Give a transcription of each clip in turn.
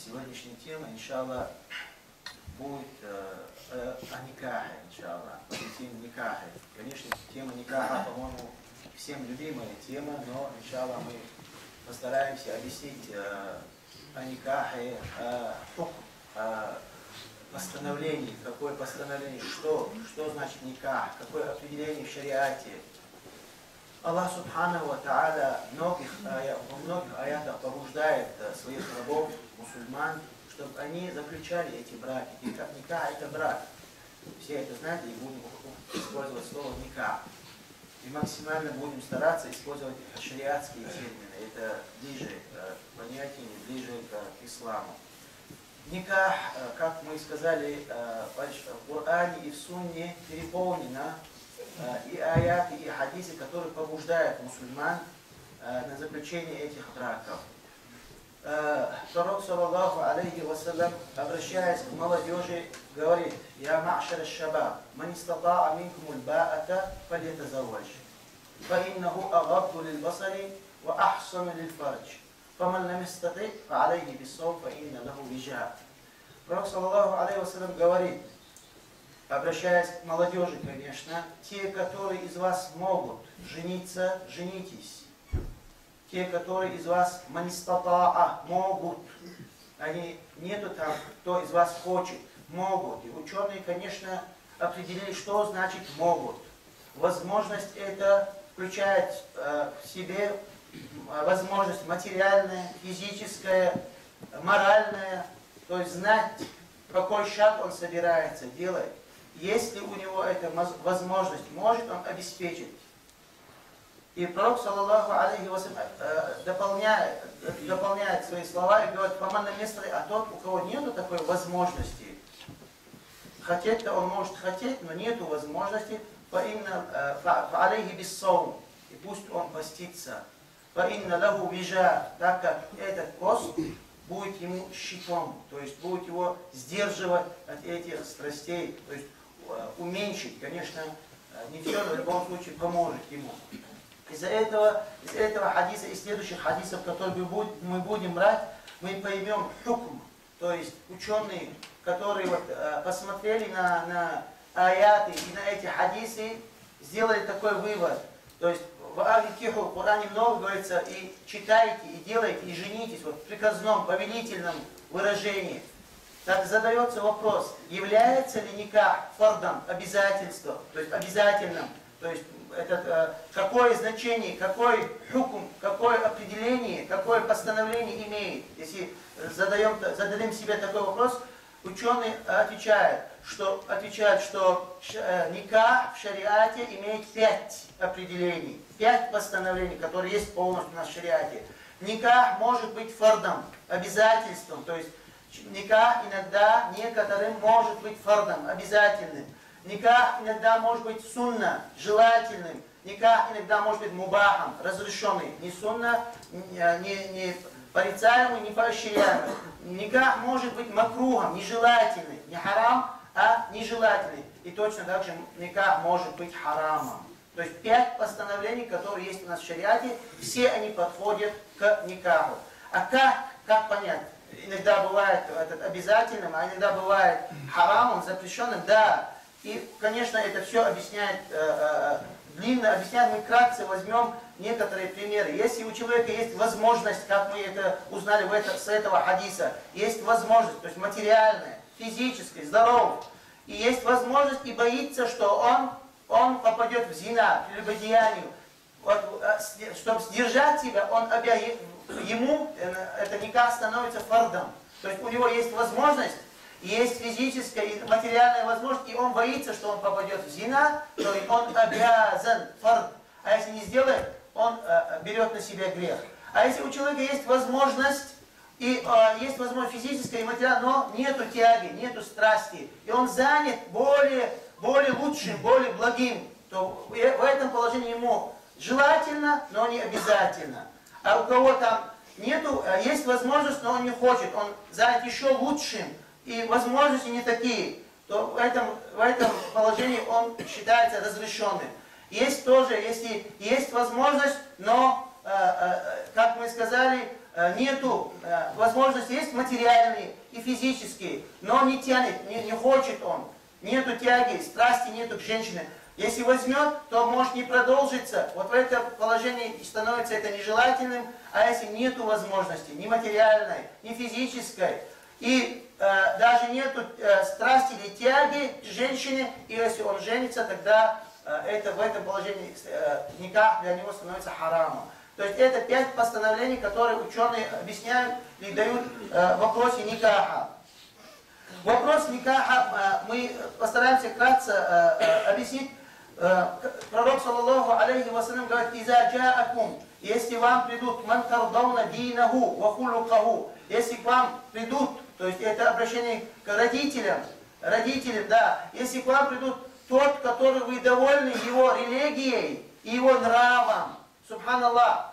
Сегодняшняя тема, иншаллах, будет о никахе, иншаллах, о теме никахе. Конечно, тема никаха, по-моему, всем любимая тема, но, иншаллах, мы постараемся объяснить о никахе, о постановлении, какое постановление, что значит никах, какое определение в шариате. Аллах Субханаху ва Тааля во многих аятах побуждает своих рабов, мусульман, чтобы они заключали эти браки. Никах это брак. Все это знают, и будем использовать слово никах. И максимально будем стараться использовать шариатские термины. Это ближе к понятию, ближе к исламу. Никах, как мы сказали, в Коране и в Сунне переполнено и аяты, и хадисы, которые побуждают мусульман на заключение этих браков. Пророк, саллаллаху алейхи вассалям, обращаясь к молодежи, говорит: «Я ма'шар аш-шабаб, ман истата'a минкум аль-ба'ата фальятазавваж, фаиннаху агадду лил-басари ва ахсану лил-фардж, фаман лам ястати' фа'алейхи бис-савм фаинна лаху вижа». Пророк, саллаллаху алейхи вассалям, говорит, обращаясь к молодежи, конечно: те, которые из вас могут жениться, женитесь. Те, которые из вас манистатаа, могут. Они нету там, кто из вас хочет, могут. И ученые, конечно, определили, что значит могут. Возможность это включает в себе возможность материальная, физическая, моральная, то есть знать, какой шаг он собирается делать. Если у него эта возможность, может он обеспечить. И пророк, саллаллаху алейхи вассалям, дополняет свои слова и говорит: «Фаман лам ястати'», а тот, у кого нету такой возможности, хотеть-то он может хотеть, но нету возможности, фа'алейхи бис-савм, и пусть он постится, фаинна лаху вижа, так как этот пост будет ему щитом, то есть будет его сдерживать от этих страстей, то есть уменьшить, конечно, не все, но в любом случае поможет ему. Из-за этого хадиса и следующих хадисов, которые мы будем брать, мы поймем хукм, то есть ученые, которые посмотрели на аяты и на эти хадисы, сделали такой вывод. То есть в Аль-Киху, в Коране много говорится: и читайте, и делайте, и женитесь, в приказном, повелительном выражении. Так задается вопрос: является ли никах фардом, обязательством, то есть обязательным, то есть какое значение, какой хукм, какое определение, какое постановление имеет. Если зададим себе такой вопрос, ученые отвечают, что никах в шариате имеет 5 определений, 5 постановлений, которые есть полностью на шариате. Никах может быть фардом, обязательством, то есть никах иногда некоторым может быть фардом, обязательным. Никах иногда может быть сунна, желательным. Никах иногда может быть мубахом, разрешенный. Не сунна, не порицаемый, не поощряемый. Никах может быть макрухом, нежелательный. Не харам, а нежелательный. И точно так же никах может быть харамом. То есть 5 постановлений, которые есть у нас в шариате, все они подходят к никаху. А как понять? Иногда бывает обязательным, а иногда бывает харамом, запрещенным, да. И, конечно, это все объясняет, длинно объясняет, мы вкратце возьмем некоторые примеры. Если у человека есть возможность, как мы это узнали с этого хадиса, есть возможность, то есть материальная, физическая, здоров, и есть возможность и боится, что он попадет в зина, в прелюбодеяние, чтобы сдержать себя, ему это никак становится фардом. То есть у него есть возможность, есть физическая и материальная возможность, и он боится, что он попадет в зина, то он обязан, фард. А если не сделает, он берет на себя грех. А если у человека есть возможность, есть возможность физическая и материальная, но нету тяги, нету страсти, и он занят более лучшим, более благим, то в этом положении ему желательно, но не обязательно. А у кого там нету, есть возможность, но он не хочет, он занят еще лучшим, и возможности не такие, то в этом положении он считается разрешенным. Есть тоже, если есть возможность, но, как мы сказали, нету возможности, есть материальные и физические, но не тянет, не хочет он, нету тяги, страсти нету к женщине. Если возьмет, то может не продолжиться. Вот в этом положении становится это нежелательным, а если нету возможности, ни материальной, ни физической, и даже нету страсти или тяги к женщине, и если он женится, тогда в этом положении никах для него становится харамом. То есть это 5 постановлений, которые ученые объясняют и дают в вопросе никаха. Вопрос никаха мы постараемся вкратце объяснить. Пророк, саллаллаху алейхи вассалям, говорит: «Иза джаакум», если вам придут, «ман тардауна динаху ва хулукаху», если к вам придут, то есть это обращение к родителям, да, если к вам придут тот, который вы довольны его религией и его нравом, субханаллах.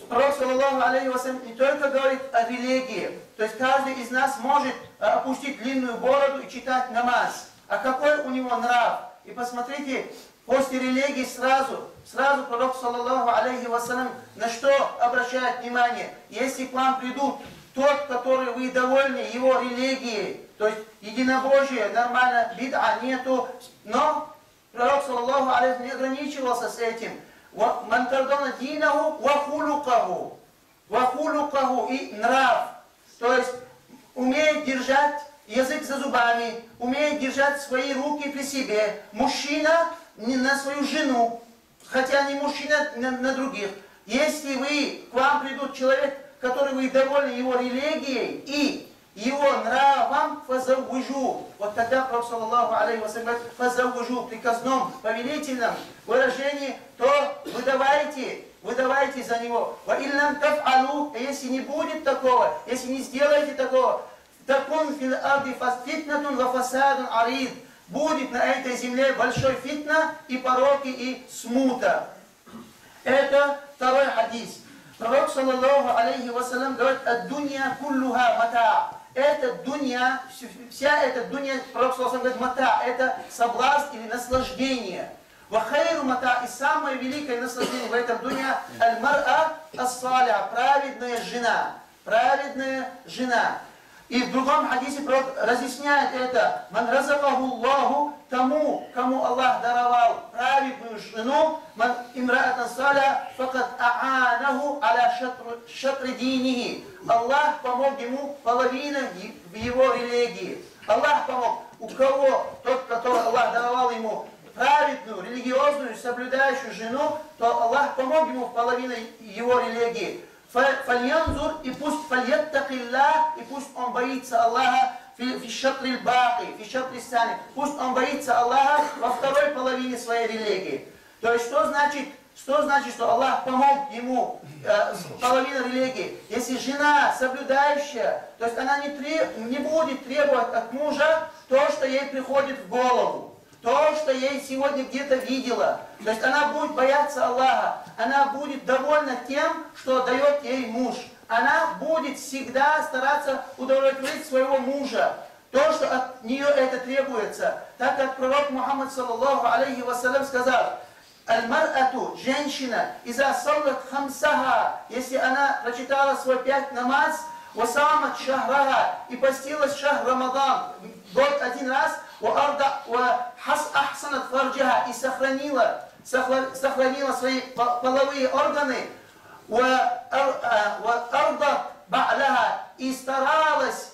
Пророк, саллаллаху алейхи вассалям, не только говорит о религии, то есть каждый из нас может опустить длинную бороду и читать намаз. А какой у него нрав? И посмотрите, после религии сразу пророк, саллаллаху алейхи вассалям, на что обращает внимание? Если к вам придут тот, который вы довольны его религией, то есть единобожие, нормально, бид'a нету, но пророк, саллаллаху алейхи, не ограничивался с этим. «Ман тардауна динаху ва хулукаху», и нрав, то есть умеет держать язык за зубами, умеет держать свои руки при себе. Мужчина не на свою жену, хотя не мужчина на других. Если к вам придут человек, который вы довольны его религией и его нравом, фазаввужу. Вот тогда Пророк, саллаллаху алейхи вассалям, говорит: фазаввужу, в приказном, повелительном выражении, то выдавайте за него. Ва иллям таф'алу, если не будет такого, если не сделаете такого, такун фил арди фитнатун ва фасадун арид. Будет на этой земле большой фитна и пороки и смута. Это второй хадис. Пророк, саллаллаху алейхи вассалям, говорит: ад-дунья куллуха мата. Это дунья, вся эта дунья, пророк, саллаллаху алейхи вассалям, говорит, мата, это соблазн или наслаждение. Ва хайру мата, и самое великое наслаждение в этом дунья, аль-мар'а ас-салиха, праведная жена. И в другом хадисе пророк разъясняет это: «Ман разакаху Аллаху», тому, кому Аллах даровал праведную жену, «Ман имраатан саля факат а'анаху аля шатри динихи». Аллах помог ему половину в его религии. Аллах помог. У кого? Тот, который Аллах даровал ему праведную, религиозную, соблюдающую жену, то Аллах помог ему в половине его религии. Фальянзур, и пусть фальяттакиллах, и пусть он боится Аллаха фи шатрил баки, фи шатрил сани, пусть он боится Аллаха во второй половине своей религии. То есть что значит, что Аллах помог ему половину религии? Если жена соблюдающая, то есть она не будет требовать от мужа то, что ей приходит в голову. То, что ей сегодня где-то видела. То есть она будет бояться Аллаха. Она будет довольна тем, что дает ей муж. Она будет всегда стараться удовлетворить своего мужа. То, что от нее это требуется. Так как пророк Мухаммад, саллаллаху алейхи вассалям, сказал: аль-мар'ату, женщина, иза саллат хамсаха, если она прочитала свой 5 намаз, васамат шахраха, и постилась шах Рамадан, год 1 раз, ахсанат фарджаха, и сохранила свои половые органы, и старалась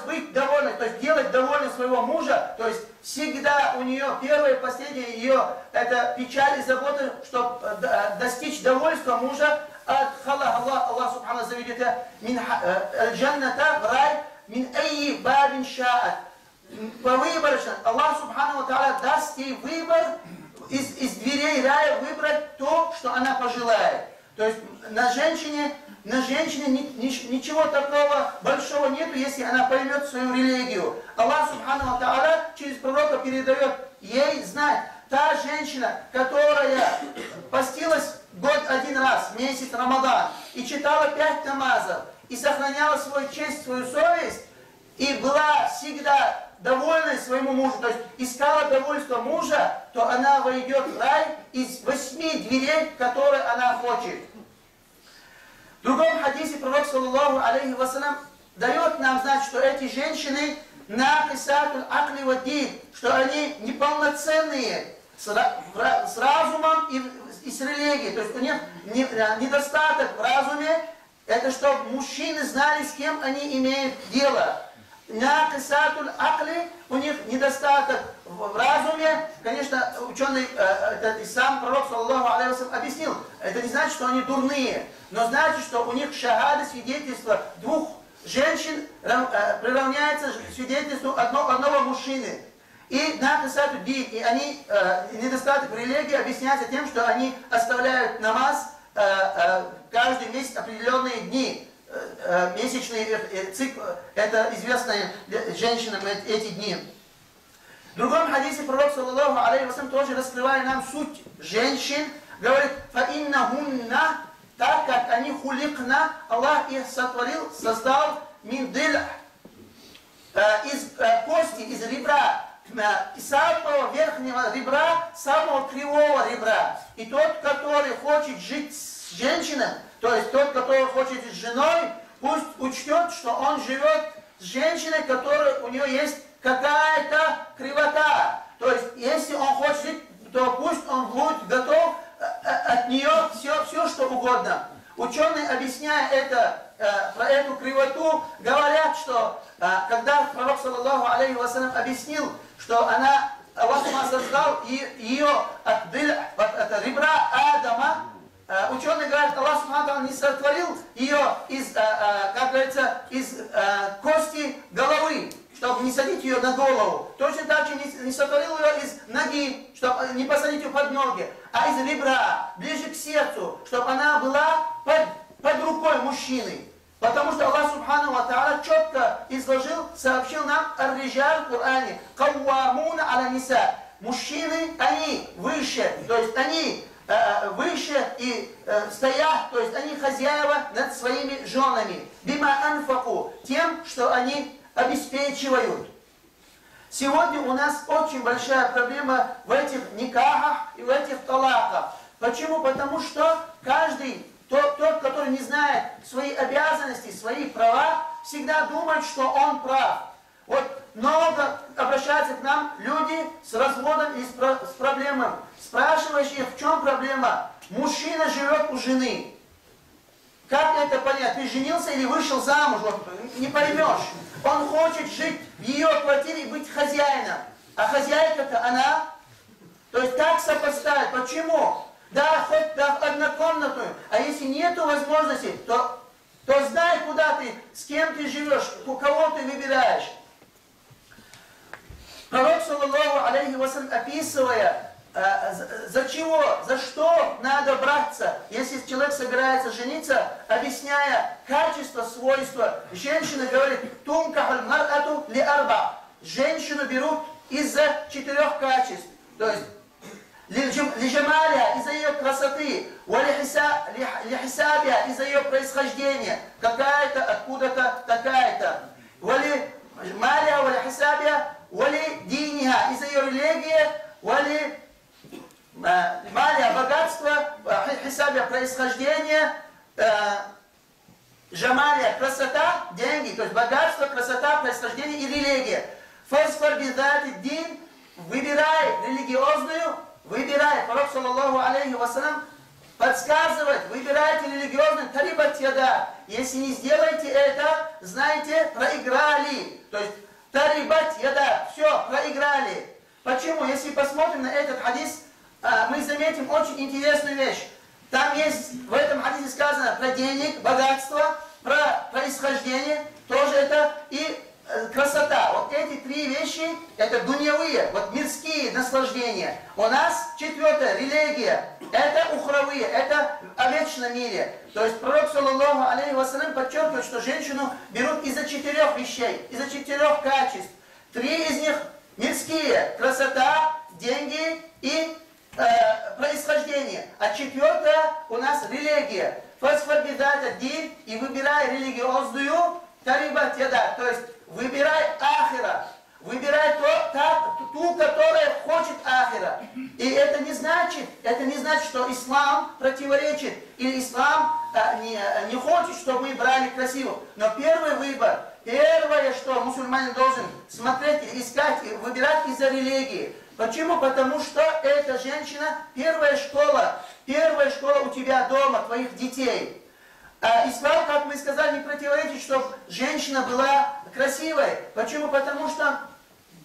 быть довольной, то есть делать довольной своего мужа, то есть всегда у нее первое и последнее ее это печаль и забота, чтобы достичь довольства мужа. Аллах субхану заведет мин джанната в рай мин айи бабин шаат. Повыборочно Аллах субхану тааля даст ей выбор из дверей рая выбрать то, что она пожелает. То есть на женщине ничего такого большого нету, если она поймет свою религию. Аллах субхану тааля через пророка передает ей знать. Та женщина, которая постилась год 1 раз, месяц Рамадан, и читала 5 намазов, и сохраняла свою честь, свою совесть, и была всегда довольной своему мужу, то есть искала довольство мужа, то она войдет в рай из 8 дверей, которые она хочет. В другом хадисе пророк, саллаллаху алейхи вассалям, дает нам знать, что эти женщины накисатуль акли ва дин, что они неполноценные с разумом и с религией. То есть у них недостаток в разуме, это чтобы мужчины знали, с кем они имеют дело. Накисатуль акли, у них недостаток в разуме. Конечно, ученый, это и сам пророк, саллаллаху алейхи вассалям, объяснил, это не значит, что они дурные, но значит, что у них шахада, свидетельство двух женщин приравняется свидетельству одного мужчины. И накисатуль дин, и они, недостаток в религии объясняется тем, что они оставляют намаз каждый месяц определенные дни. Месячный цикл, это известно женщинам эти дни. В другом хадисе пророк, саллаллаху алейхи вассалям, тоже раскрывая нам суть женщин, говорит: «Фаиннахунна», так как они хуликна, Аллах их сотворил, создал мин диль, из кости, из ребра, самого верхнего ребра, самого кривого ребра. И тот, который хочет жить с женщиной, то есть тот, который хочет жить с женой, пусть учтет, что он живет с женщиной, которая у нее есть какая-то кривота. То есть, если он хочет жить, то пусть он будет готов от нее все что угодно. Ученые, объясняя про эту кривоту, говорят, что когда пророк, саллаллаху алейхи вассалям, объяснил, что Аллах создал ее от ребра Адама, ученые говорят, Аллах Субхану не сотворил ее из, как говорится, из кости головы, чтобы не садить ее на голову. Точно так же не сотворил ее из ноги, чтобы не посадить ее под ноги, а из ребра, ближе к сердцу, чтобы она была под рукой мужчины. Потому что Аллах Субхану ва Тааля четко изложил, сообщил нам ар-риджаль в Коране: «Каввамуна аля ниса». Мужчины, они выше, то есть они выше и стоят, то есть они хозяева над своими женами. Бима анфаку, тем, что они обеспечивают. Сегодня у нас очень большая проблема в этих никахах и в этих талаках. Почему? Потому что каждый, тот, который не знает свои обязанности, свои права, всегда думает, что он прав. Вот много обращаются к нам люди с разводом и с проблемами. Спрашиваешь их, в чем проблема? Мужчина живет у жены. Как это понять? Ты женился или вышел замуж? Вот, не поймешь. Он хочет жить в ее квартире и быть хозяином. А хозяйка-то она. То есть как сопоставить? Почему? Да, хоть да, однокомнатную. А если нету возможности, то знай, куда ты, с кем ты живешь, у кого ты выбираешь. Пророк, саллаллаху алейхи вассалям, описывая, за чего, за что надо браться, если человек собирается жениться, объясняя качество, свойства, женщина говорит: «Тункахуль мар'ату ли арба». Женщину берут из-за 4 качеств. То есть, лиджамалия, из-за ее красоты, лихисабия, из-за ее происхождения, какая-то, откуда-то, такая-то. Малия, лихисабия, диниха, из-за ее религии, малия, богатство, хисабия, происхождение, жамалия, красота, деньги, то есть богатство, красота, происхождение и религия. Фасфар бидати дин, выбирай религиозную, выбирай. Пророк, саллаллаху алейхи вассалям, подсказывает: выбирайте религиозную, тарибат яда. Если не сделаете это, знаете, проиграли. То есть тарибат яда, все, проиграли. Почему? Если посмотрим на этот хадис, мы заметим очень интересную вещь. Там есть, в этом хадисе сказано про денег, богатство, про происхождение, тоже это, и красота. Вот эти 3 вещи, это дуньявые, вот мирские наслаждения. У нас 4-е, религия, это ухравые, это о вечном мире. То есть пророк, саллаллаху алейхи вассалям, подчеркивает, что женщину берут из-за 4 вещей, из-за 4 качеств. 3 из них мирские, красота, деньги и происхождение. А 4-е у нас религия. Фасфабидата дин, и выбирай религиозную, тарибат яда, то есть выбирай ахира. выбирай ту, которая хочет ахира. И это не значит, что ислам противоречит, или ислам не хочет, чтобы мы брали красивых. Но первый выбор, первое, что мусульманин должен смотреть, искать, выбирать из-за религии. Почему? Потому что эта женщина первая школа у тебя дома, твоих детей. Ислам, как мы сказали, не противоречит, чтобы женщина была красивой. Почему? Потому что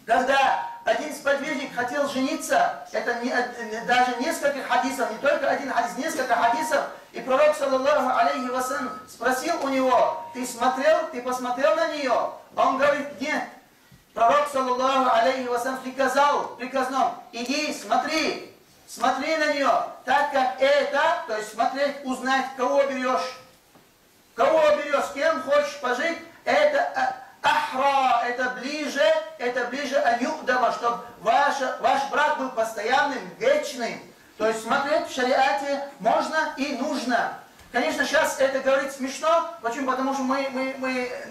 когда один сподвижник хотел жениться, это даже несколько хадисов, не только один хадис, несколько хадисов, и пророк, саллаллаху алейхи вассалям, спросил у него: ты посмотрел на нее? Он говорит: нет. Пророк, саллаллаху алейхи вассалям, приказал, иди, смотри на нее, так как это, то есть смотреть, узнать, кого берешь, с кем хочешь пожить, это ахра, это ближе анюхдама, чтобы ваш брак был постоянным, вечным. То есть смотреть в шариате можно и нужно. Конечно, сейчас это говорить смешно. Почему? Потому что мы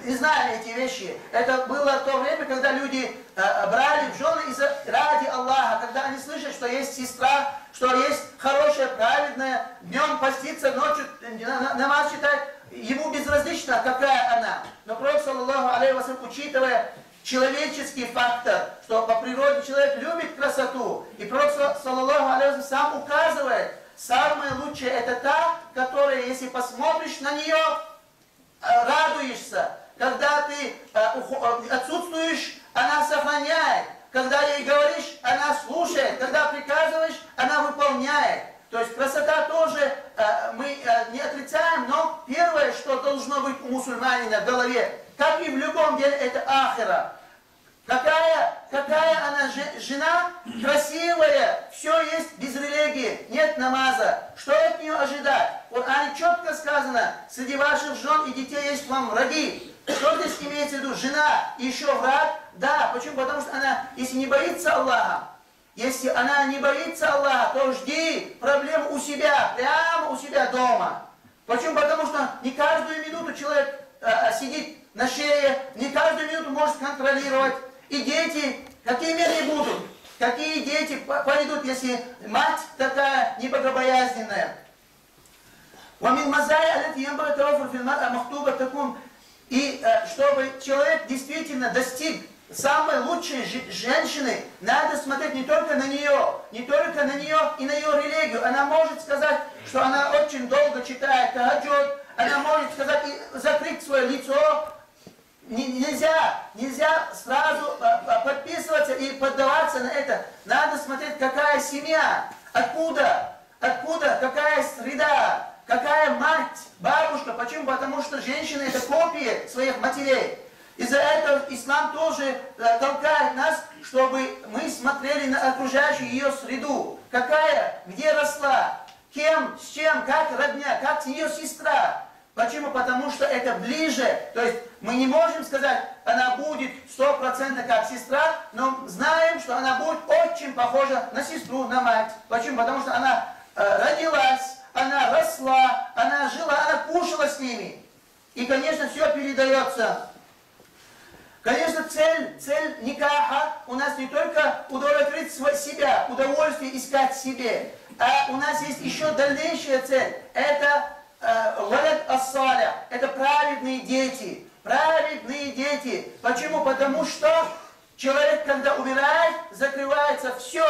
не знаем эти вещи. Это было в то время, когда люди брали в жены ради Аллаха, когда они слышат, что есть сестра, что есть хорошая, праведная, днем постится, ночью намаз читать. Ему безразлично, какая она. Но пророк, саллаллаху алейхи вассалям, учитывая человеческий фактор, что по природе человек любит красоту, и пророк, саллаллаху алейхи вассалям, сам указывает, самое лучшее это та, которая, если посмотришь на нее, радуешься. Когда ты отсутствуешь, она сохраняет. Когда ей говоришь, она слушает. Когда приказываешь, она выполняет. То есть красота тоже мы не отрицаем, но первое, что должно быть у мусульманина в голове, как и в любом деле, это ахира. Какая она жена, красивая, все есть без религии, нет намаза. Что от нее ожидать? В Коране четко сказано: среди ваших жен и детей есть вам враги. Что здесь имеется в виду? Жена и еще враг? Да, почему? Потому что она, если не боится Аллаха, то жди проблем у себя, прямо у себя дома. Почему? Потому что не каждую минуту человек сидит на шее, не каждую минуту может контролировать. И дети, какие меры будут? Какие дети пойдут, если мать такая небогобоязненная? И чтобы человек действительно достиг самой лучшей женщины, надо смотреть не только на нее и на ее религию. Она может сказать, что она очень долго читает тахаджуд, она может сказать и закрыть свое лицо. Нельзя сразу подписываться и поддаваться на это. Надо смотреть, какая семья, откуда, какая среда, какая мать, бабушка. Почему? Потому что женщины это копии своих матерей. Из-за этого ислам тоже толкает нас, чтобы мы смотрели на окружающую ее среду. Какая, где росла, кем, с чем, как родня, как ее сестра. Почему? Потому что это ближе. То есть мы не можем сказать, она будет 100% как сестра, но знаем, что она будет очень похожа на сестру, на мать. Почему? Потому что она родилась, она росла, она жила, она кушала с ними. И, конечно, все передается. Конечно, цель никаха у нас не только удовлетворить себя, удовольствие искать себе, а у нас есть еще дальнейшая цель. Это валад ас-салих, это праведные дети. Праведные дети. Почему? Потому что человек, когда умирает, закрывается все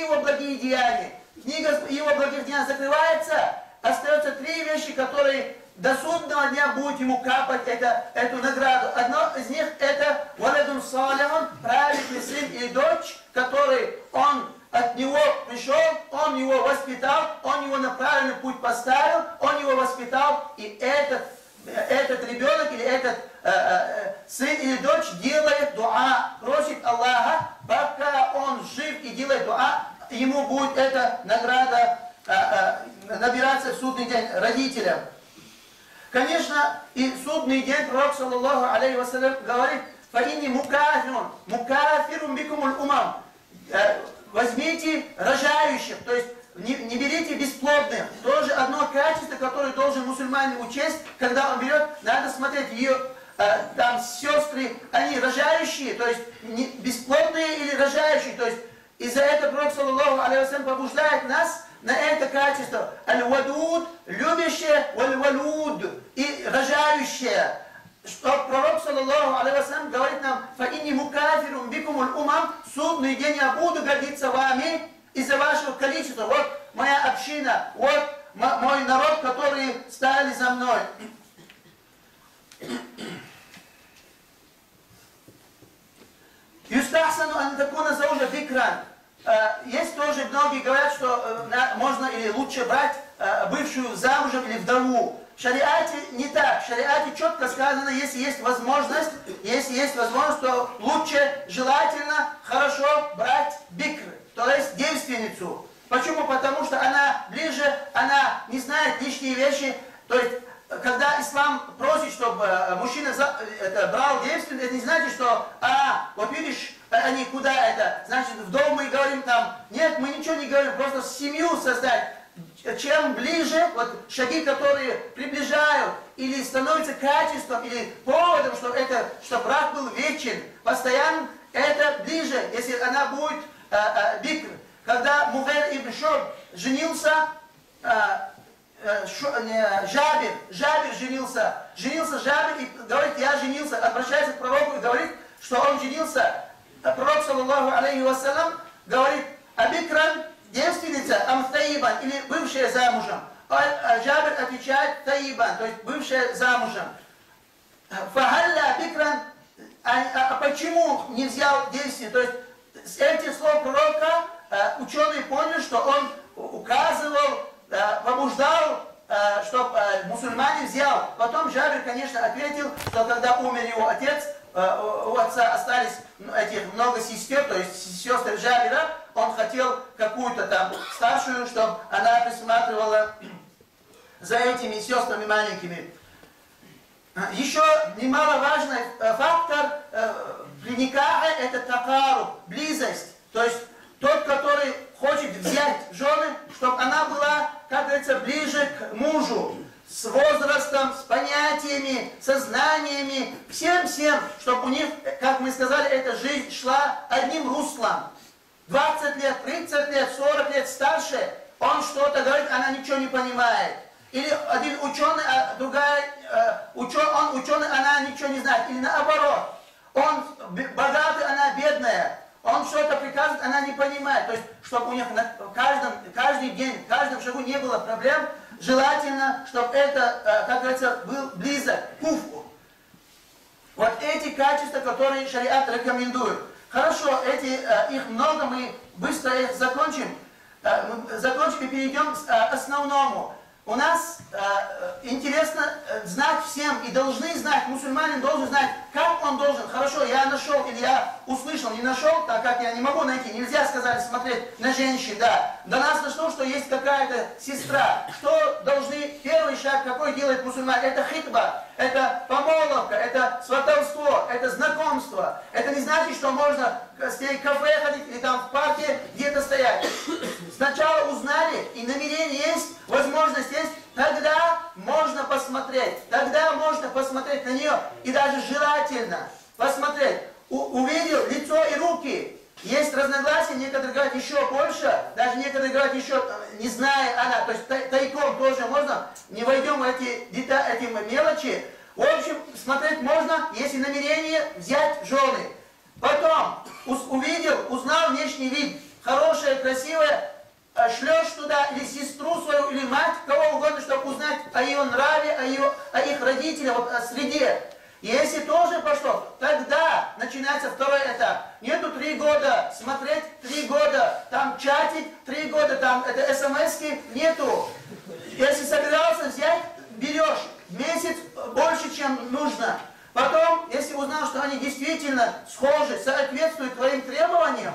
его благие деяния. Книга его благих деяний закрывается, остаются 3 вещи, которые до судного дня будет ему капать эту награду. Одно из них это валадун салихун, праведный сын или дочь, который он от него пришел, он его воспитал, он его на правильный путь поставил, он его воспитал, и этот ребенок или этот сын или дочь делает дуа, просит Аллаха, пока он жив и делает дуа, ему будет эта награда набираться в судный день родителям. Конечно, и судный день пророк, саллаллаху алейхи вассалям, говорит: «Фаинни мукафирун бикумуль умам». Возьмите рожающих, то есть не берите бесплодных. Тоже одно качество, которое должен мусульманин учесть, когда он берет, надо смотреть ее там сестры, сестры, они рожающие, то есть бесплодные или рожающие, то есть из-за этого Пророк, саллаллаху алейхи вассалям, побуждает нас на это качество. Аль-вадуд, любящее, валь-валуд, и рожающее. Что Пророк, саллаллаху алейхи вассалям, говорит нам: «Фаинни мукафирум бикумуль умам», судный день я буду гордиться вами из-за вашего количества. Вот моя община, вот мой народ, которые стали за мной. Юстахсану ан такуна заужа бикран. Есть тоже, многие говорят, что можно или лучше брать бывшую замужем или вдову. В шариате не так. В шариате четко сказано, если есть возможность, то лучше, желательно, хорошо брать бикр, то есть девственницу. Почему? Потому что она ближе, она не знает лишние вещи. То есть, когда ислам просит, чтобы мужчина брал девственницу, это не значит, что, вот видишь, они куда это, значит, вдову мы говорим там, нет, мы ничего не говорим, просто семью создать. Чем ближе, вот шаги, которые приближают или становятся качеством или поводом, что брак был вечен, постоянно, это ближе, если она будет бикр. Когда Мугайр ибн Шурб женился, Жабир женился Жабир и говорит: я женился, обращается к пророку и говорит, что он женился. Пророк, саллаллаху алейхи вассалям, говорит: абикран, девственница, таибан, или бывшая замужем. Жабир отвечает: таибан, то есть бывшая замужем. Фахалля абикран, почему не взял девственницу? То есть с этих слов пророка ученые поняли, что он указывал, побуждал, чтобы мусульмане взял. Потом Жабир, конечно, ответил, что когда умер его отец, у отца остались много сестер, то есть сестры Жабира, он хотел какую-то там старшую, чтобы она присматривала за этими сестрами маленькими. Еще немаловажный фактор при никахе — это такаруб, близость. То есть тот, который хочет взять жены, чтобы она была, как говорится, ближе к мужу, с возрастом, с понятиями, со знаниями, всем, чтобы у них, как мы сказали, эта жизнь шла одним руслом. 20 лет, 30 лет, 40 лет старше, он что-то говорит, она ничего не понимает. Или один ученый, а другая, он ученый, она ничего не знает. Или наоборот, он богатый, она бедная. Он что-то приказывает, она не понимает. То есть, чтобы у них каждый день, в каждом шагу не было проблем, желательно, чтобы это, как говорится, был близок к куфу. Вот эти качества, которые шариат рекомендует. Хорошо, их много, мы быстро их закончим. Закончим и перейдем к основному. У нас интересно знать всем, и должны знать, мусульманин должен знать, как он должен. Хорошо, я нашел, или я услышал, не нашел, так как я не могу найти. Нельзя, сказали, смотреть на женщин, да. До нас дошло, что есть какая-то сестра. Что должны, первый шаг, какой делает мусульманин? Это хитба, это помолвка, это сватовство, это знакомство. Это не значит, что можно с ней в кафе ходить или там в парке где-то стоять. Сначала узнали, и намерение есть, возможность есть, тогда можно посмотреть. Тогда можно посмотреть на нее. И даже желательно посмотреть. Увидел лицо и руки. Есть разногласия, некоторые говорят еще больше, даже некоторые говорят еще, не зная она. То есть тайком тоже можно, не войдем в эти мелочи. В общем, смотреть можно, если намерение взять жены. Потом увидел, узнал внешний вид, хорошая, красивая, шлешь туда или сестру свою, или мать, кого угодно, чтобы узнать о ее нраве, о их родителях, вот, о среде. Если тоже пошло, тогда начинается второй этап. Нету 3 года смотреть, 3 года там чатить, 3 года там это смс-ки, нету. Если собирался взять, берешь месяц больше, чем нужно. Потом, если узнал, что они действительно схожи, соответствуют твоим требованиям,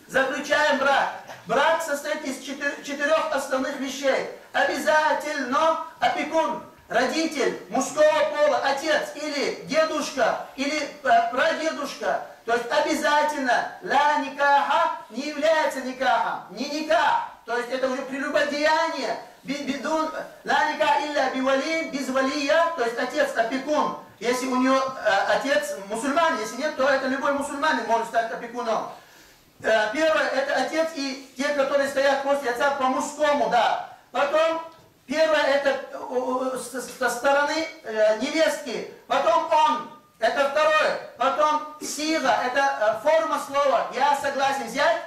заключаем брак. Брак состоит из 4 основных вещей. Обязательно опекун, родитель мужского пола, отец или дедушка, или прадедушка. То есть обязательно ла никаха не является никахом. Не никах. То есть это уже прелюбодеяние. Ла никаха илля бивали, без валия, то есть отец опекун. если у нее отец мусульманин, если нет, то это любой мусульманин может стать опекуном. Первое, это отец и те, которые стоят после отца по мужскому, да. Потом, первое, это со стороны невестки. Потом он, это второе. Потом сига, это форма слова. Я согласен взять,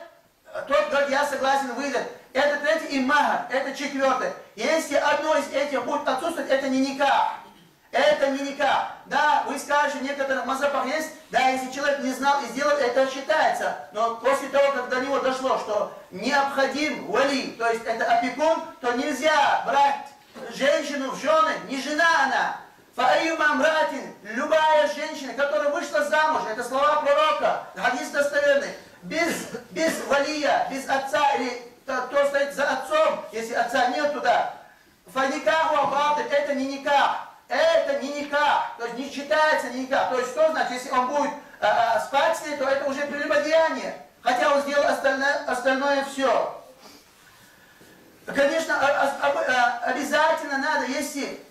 тот говорит, я согласен выдать. Это третье, и махар, это четвертое. Если одно из этих будет отсутствовать, это не никах. Это не никах. Да, вы скажете, в некоторых мазхабах есть, да, если человек не знал и сделал, это считается. Но после того, как до него дошло, что необходим вали, то есть это опекун, то нельзя брать женщину в жены, не жена она. Фааюма мратин, любая женщина, которая вышла замуж, это слова пророка, хадис достоверный, без валия, без отца, или кто стоит за отцом, если отца нет туда, фаникаху абатыль, это не никах. Это не никах, то есть не считается не никах. То есть что значит, если он будет спать с ней, то это уже прелюбодеяние. Хотя он сделал остальное все. Конечно, обязательно надо, если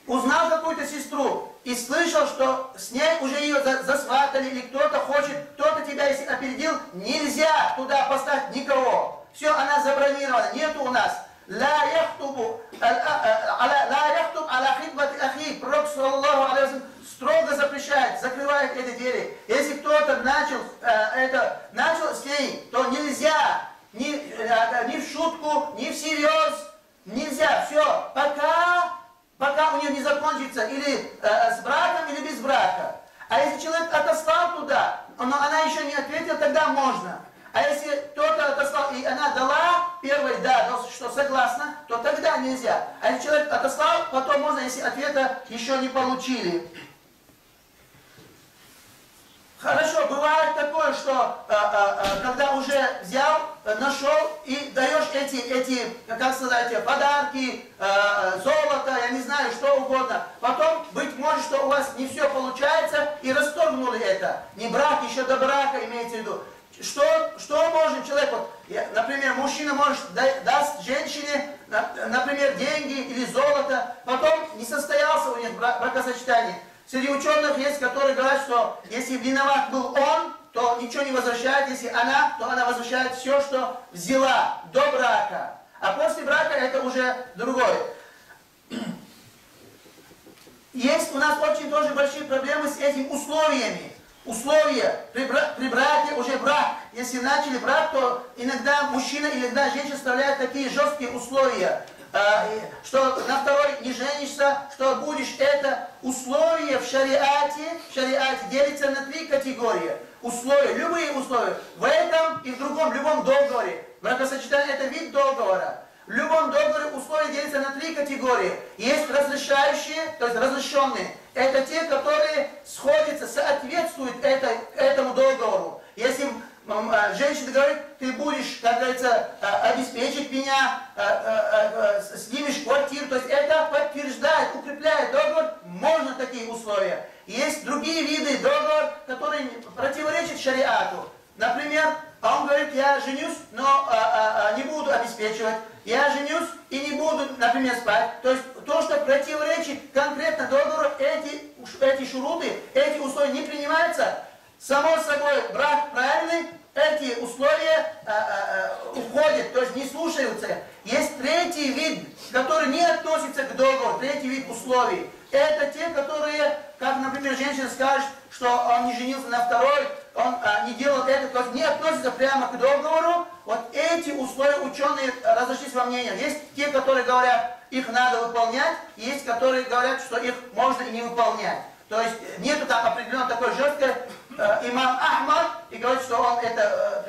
узнал какую-то сестру и слышал, что с ней уже ее засватали, или кто-то хочет, кто-то тебя, если опередил, нельзя туда поставить никого. Все, она забронирована, нету у нас. لا يخطب على خطبة أخيه. Пророк саллаллаху алейхи ва саллям строго запрещает, закрывает эти двери. Если кто-то начал с ней, то нельзя ни в шутку, ни всерьез, нельзя. Все, пока у нее не закончится или с браком, или без брака. А если человек отослал туда, но она еще не ответила, тогда можно. А если кто-то отослал, и она дала первой, да, что согласна, то тогда нельзя. А если человек отослал, потом можно, если ответа еще не получили. Хорошо, бывает такое, что когда уже взял, нашел и даешь эти, как сказать, подарки, золото, я не знаю, что угодно. Потом, быть может, что у вас не все получается, и расторгнули это. Не брак, еще до брака имеется в виду. Что может человек, вот, например, мужчина может даст женщине, например, деньги или золото, потом не состоялся у них бракосочетание. Среди ученых есть, которые говорят, что если виноват был он, то ничего не возвращает, если она, то она возвращает все, что взяла до брака. А после брака это уже другое. Есть у нас очень тоже большие проблемы с этими условиями. Условия при браке уже брак. Если начали брак, то иногда мужчина, иногда женщина вставляют такие жесткие условия, что на второй не женишься, что будешь это. Условия в шариате делятся на 3 категории. Условия, любые условия. В этом и в другом, любом договоре. Бракосочетание это вид договора. В любом договоре условия делятся на 3 категории. Есть разрешающие, то есть разрешенные. Это те, которые сходятся, соответствуют этому договору. Если женщина говорит, ты будешь, как говорится, обеспечить меня, снимешь квартиру, то есть это подтверждает, укрепляет договор, можно такие условия. Есть другие виды договора, которые противоречат шариату. Например, он говорит, я женюсь, но не буду обеспечивать. Я женюсь и не буду, например, спать. То есть то, что противоречит конкретно договору, эти шуруты, эти условия не принимаются. Само собой, брак правильный, эти условия уходят, то есть не слушаются. Есть третий вид, который не относится к договору, третий вид условий. Это те, которые, как, например, женщина скажет, что он не женился на второй, он не делал это, то есть не относится прямо к договору. Вот эти условия ученые разошлись во мнениях. Есть те, которые говорят, их надо выполнять, есть, которые говорят, что их можно и не выполнять. То есть нету там определенно такой жесткой имам Ахмад и говорит, что он это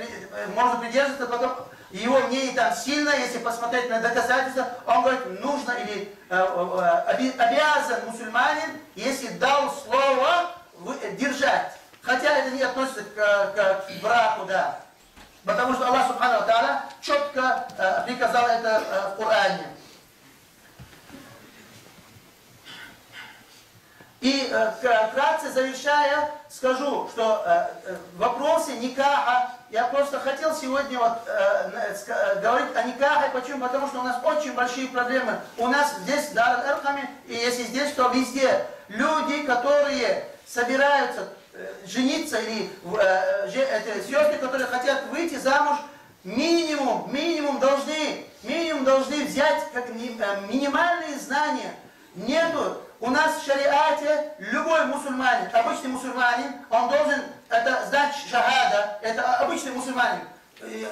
можно придерживаться, потом его мнение там сильно, если посмотреть на доказательства, он говорит, нужно или обязан мусульманин, если дал слово, держать. Хотя это не относится к браку, да. Потому что Аллах Субхану ва Тааля четко приказал это в Коране. И вкратце завершая, скажу, что вопросы никаха, я просто хотел сегодня вот, говорить о никахе. Почему? Потому что у нас очень большие проблемы. У нас здесь в Дар аль-Аркаме, и если здесь, то везде. люди, которые собираются жениться, или сестры, которые хотят выйти замуж, минимум должны взять как минимальные знания. Нету. У нас в шариате любой мусульманин, обычный мусульманин, он должен знать шахада, это обычный мусульманин,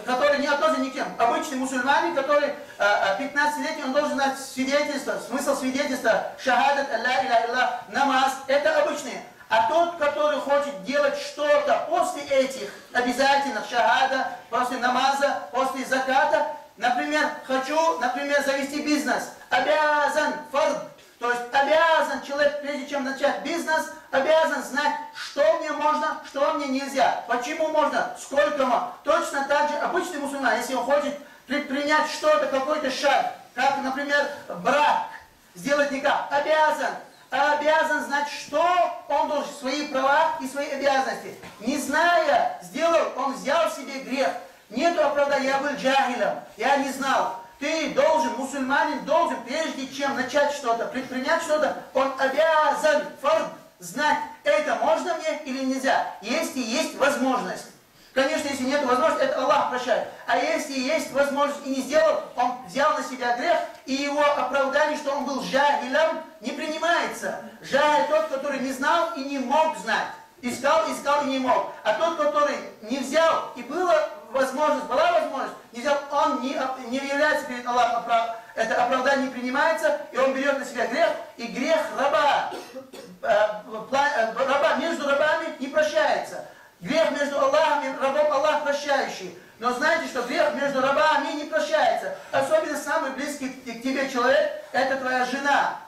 который не относится ни к кем. Обычный мусульманин, который 15-летний, он должен знать свидетельство, смысл свидетельства, шахадат, алла иля илля, намаз, это обычные. А тот, который хочет делать что-то после этих обязательных шахада, после намаза, после заката, например, хочу, завести бизнес, обязан, фард, то есть обязан человек, прежде чем начать бизнес, обязан знать, что мне можно, что мне нельзя, почему можно, сколько можно. Точно так же обычный мусульман, если он хочет предпринять что-то, какой-то шаг, как, например, брак, сделать никак, обязан знать, что он должен, свои права и свои обязанности. Не зная, сделал, он взял себе грех. Нету оправдания, я был джахилом, я не знал. Ты должен, мусульманин должен, прежде чем начать что-то, предпринять что-то, он обязан, фард, знать, это можно мне или нельзя, если есть возможность. Конечно, если нет возможности, это Аллах прощает. А если есть возможность и не сделал, он взял на себя грех, и его оправдание, что он был джахилом, не принимается. Джахиль тот, который не знал и не мог знать. Искал и не мог. А тот, который не взял, и была возможность, не взял, он не является перед Аллахом, это оправдание не принимается, и он берет на себя грех, и грех раба между рабами не прощается. Грех между Аллахом и рабом Аллах прощающий. Но знаете, что грех между рабами не прощается. Особенно самый близкий к тебе человек, это твоя жена.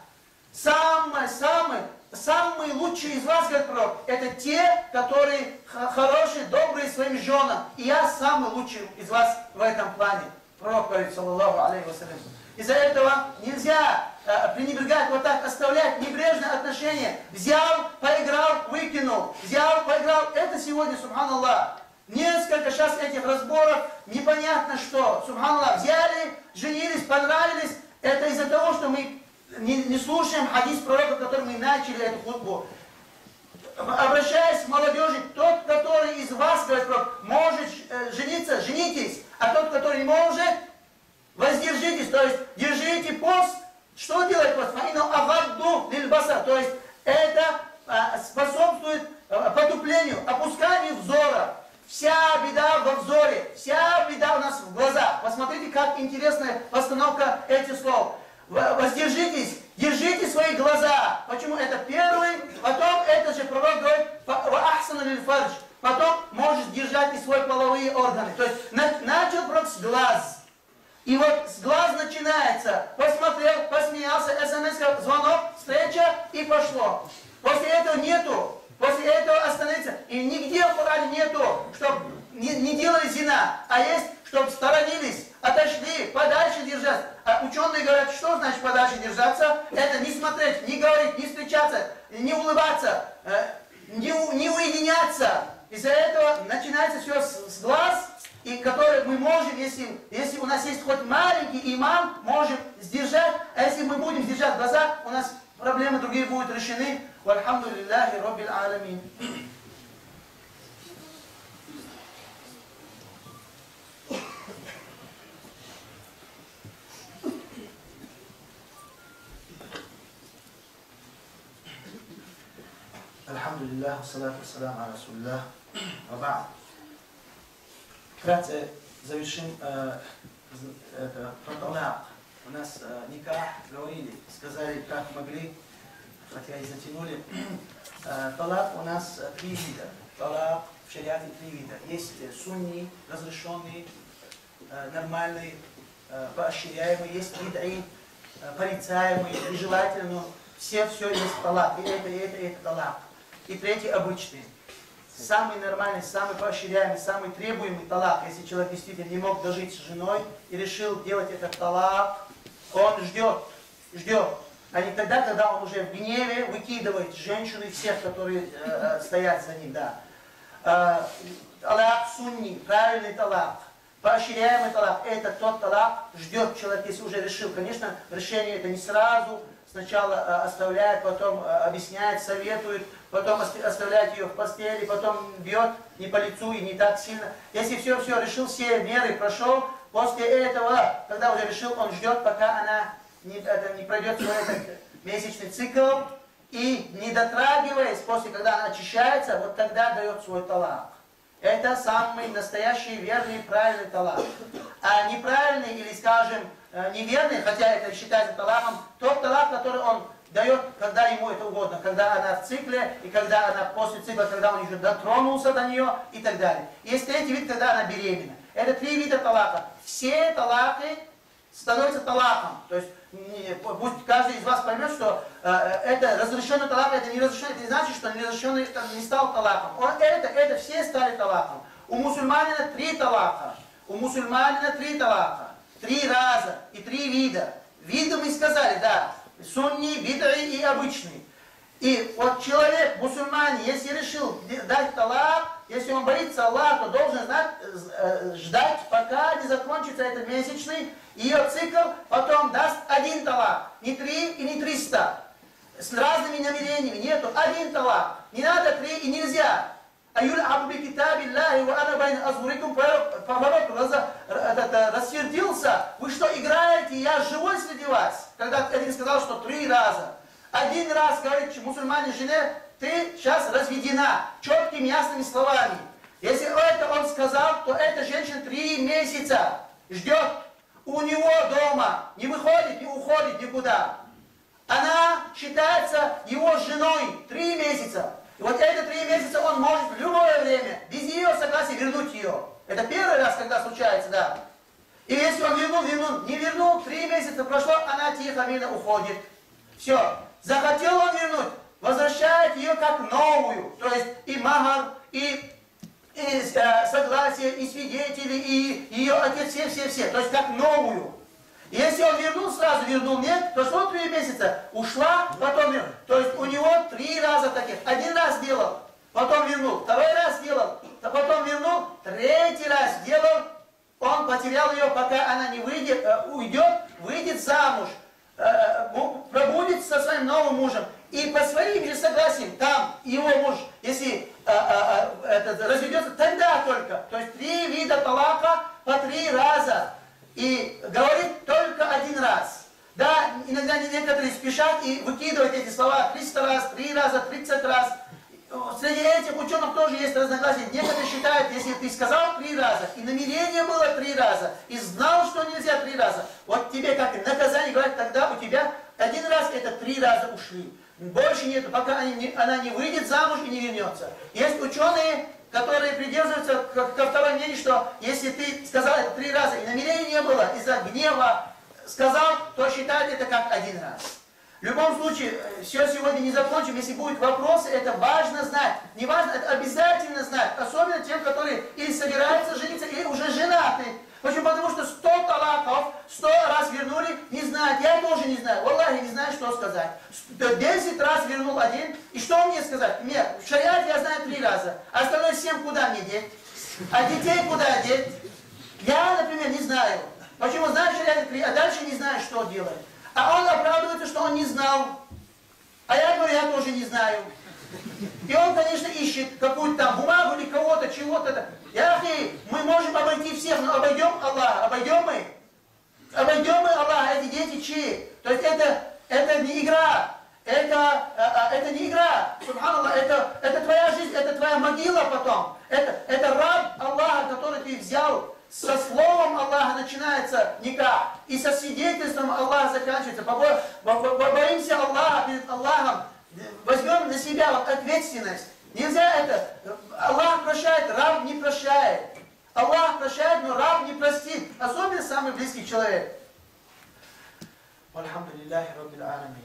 Самые лучшие из вас, говорит пророк, это те, которые хорошие, добрые своим женам. И я самый лучший из вас в этом плане. Пророк говорит, саллаллаху алейхи вассалям. Из-за этого нельзя пренебрегать, вот так оставлять небрежное отношение. Взял, поиграл, выкинул. Взял, поиграл. Это сегодня, субханаллах. Несколько сейчас этих разборов, непонятно что. Субханаллах, взяли, женились, понравились. Это из-за того, что мы не слушаем хадис пророка, который мы начали эту хутбу. Обращаясь к молодежи, тот, который из вас, говорит пророк, может жениться, женитесь. А тот, который не может, воздержитесь, то есть держите пост. Что делает пост? То есть это способствует потуплению, опусканию взора. Вся беда во взоре, вся беда у нас в глазах. Посмотрите, как интересная постановка этих слов. Воздержитесь, держите свои глаза. Почему? Это первый, потом это же пророк говорит, потом можешь держать и свои половые органы. То есть начал пророк с глаз. И вот с глаз начинается. Посмотрел, посмеялся, смс, звонок, встреча и пошло. После этого нету. После этого остановиться. И нигде в Коране нету, чтобы не делали зина. А есть, чтобы сторонились, отошли, подальше держаться. А ученые говорят, что значит подальше держаться? Это не смотреть, не говорить, не встречаться, не улыбаться, не уединяться. Из-за этого начинается все с глаз. И которые мы можем, если у нас есть хоть маленький иман, можем сдержать. А если мы будем сдержать глаза, у нас проблемы другие будут решены. Вальхамду лилляхи роббил аламин. Альхамдулиллах, салату вассаляму аля расулиллах. Ва вкратце завершим талак. У нас никах говорили, сказали, как могли, хотя и затянули. Талак у нас 3 вида. Талак в шариате 3 вида. Есть сунни, разрешенный, нормальный, поощряемый, есть бид'и, порицаемый, нежелательный, но все есть талак. И это талак. И третий обычный. Самый нормальный, самый поощряемый, самый требуемый талак, если человек действительно не мог дожить с женой и решил делать этот талак, он ждет. А не тогда, когда он уже в гневе выкидывает женщину и всех, которые стоят за ним. Да. Талак сунни, правильный талак, поощряемый талак, это тот талак, ждет человек, если уже решил. Конечно, решение это не сразу. сначала оставляет, потом объясняет, советует, потом оставляет ее в постели, потом бьет не по лицу и не так сильно. Если все решил, все меры прошел, после этого, когда уже решил, он ждет, пока она не пройдет свой этот месячный цикл, и не дотрагиваясь, после, когда она очищается, вот тогда дает свой талак. Это самый настоящий, верный, правильный талак. А неправильный или, скажем, неверный, хотя это считается талаком, тот талак, который он дает, когда ему это угодно, когда она в цикле, и когда она после цикла, когда он уже дотронулся до нее, и так далее. Есть третий вид, когда она беременна. Это 3 вида талака. Все талаки становятся талаком. То есть, пусть каждый из вас поймет, что это разрешенный талак, это не разрешенный, это не значит, что неразрешенный не стал талаком. Это все стали талаком. У мусульманина 3 талака. У мусульманина 3 талака. 3 раза и 3 вида. Виды мы сказали, да. Сунни, бид'и и обычный. И вот человек, мусульманин, если решил дать талак, если он боится Аллаха, то должен ждать, пока не закончится этот месячный, ее цикл, потом даст 1 талак. Не 3 и не 300. С разными намерениями. Нету 1 талак. Не надо 3 и нельзя. Поворот рассердился. Вы что, играете? Я живой среди вас. Когда один сказал, что 3 раза. 1 раз говорит мусульманин жене, ты сейчас разведена. Четкими, ясными словами. Если это он сказал, то эта женщина 3 месяца ждет у него дома. Не выходит, не уходит никуда. Она считается его женой 3 месяца. И вот эти 3 месяца он может в любое время, без ее согласия, вернуть ее. Это первый раз, когда случается, да. И если он вернул, не вернул, 3 месяца прошло, она тихо, мирно уходит. Все. Захотел он вернуть, возвращает ее как новую. То есть и махар, и согласие, и свидетели, и ее отец, все. То есть как новую. Если он вернул, сразу вернул, нет, то что 3 месяца? Ушла, потом вернул. То есть у него 3 раза таких. 1 раз сделал, потом вернул. 2-й раз сделал, потом вернул. 3-й раз сделал. Он потерял ее, пока она не выйдет замуж. Пробудет со своим новым мужем. И по своим же согласиям, там его муж, если разведется, тогда только. То есть 3 вида талака по 3 раза. И говорит только 1 раз. Да, иногда некоторые спешат и выкидывают эти слова 300 раз, 3 раза, 30 раз. Среди этих ученых тоже есть разногласия. Некоторые считают, если ты сказал 3 раза, и намерение было 3 раза, и знал, что нельзя 3 раза, вот тебе как наказание, говорят, тогда у тебя 1 раз это 3 раза ушли. Больше нет, пока она не выйдет замуж и не вернется. Есть ученые, которые придерживаются ко второй мнению, что если ты сказал это 3 раза, и намерения не было, из-за гнева сказал, то считают это как 1 раз. В любом случае, все сегодня не закончим. Если будут вопросы, это важно знать. Не важно, это обязательно знать. Особенно тем, которые или собираются жениться, или уже женаты. Почему? Потому что 100 талаков, 100 раз вернули, не знают. Я тоже не знаю. Валлахи, не знаю, что сказать. 10 раз вернул 1. И что мне сказать? Нет, в шариате я знаю 3 раза. А остальное 7 куда мне деть? А детей куда деть? Я, например, не знаю. Почему знаю в шариате 3, а дальше не знаю, что делать. А он оправдывается, что он не знал. А я говорю, я тоже не знаю. И он, конечно, ищет какую-то там бумагу или кого-то, чего-то. Мы можем обойти всех, но обойдем Аллаха. Обойдем мы? Обойдем мы Аллаха, эти дети чьи? То есть это не игра. Это не игра. Субханаллах, это твоя жизнь, это твоя могила потом. Это раб Аллаха, который ты взял. Со словом Аллаха начинается никах, и со свидетельством Аллаха заканчивается. Побоимся Аллаха перед Аллахом, возьмем на себя вот ответственность. Нельзя это. Аллах прощает, раб не прощает. Аллах прощает, но раб не простит. Особенно самый близкий человек. Алхамдулиллахи раббил аламин.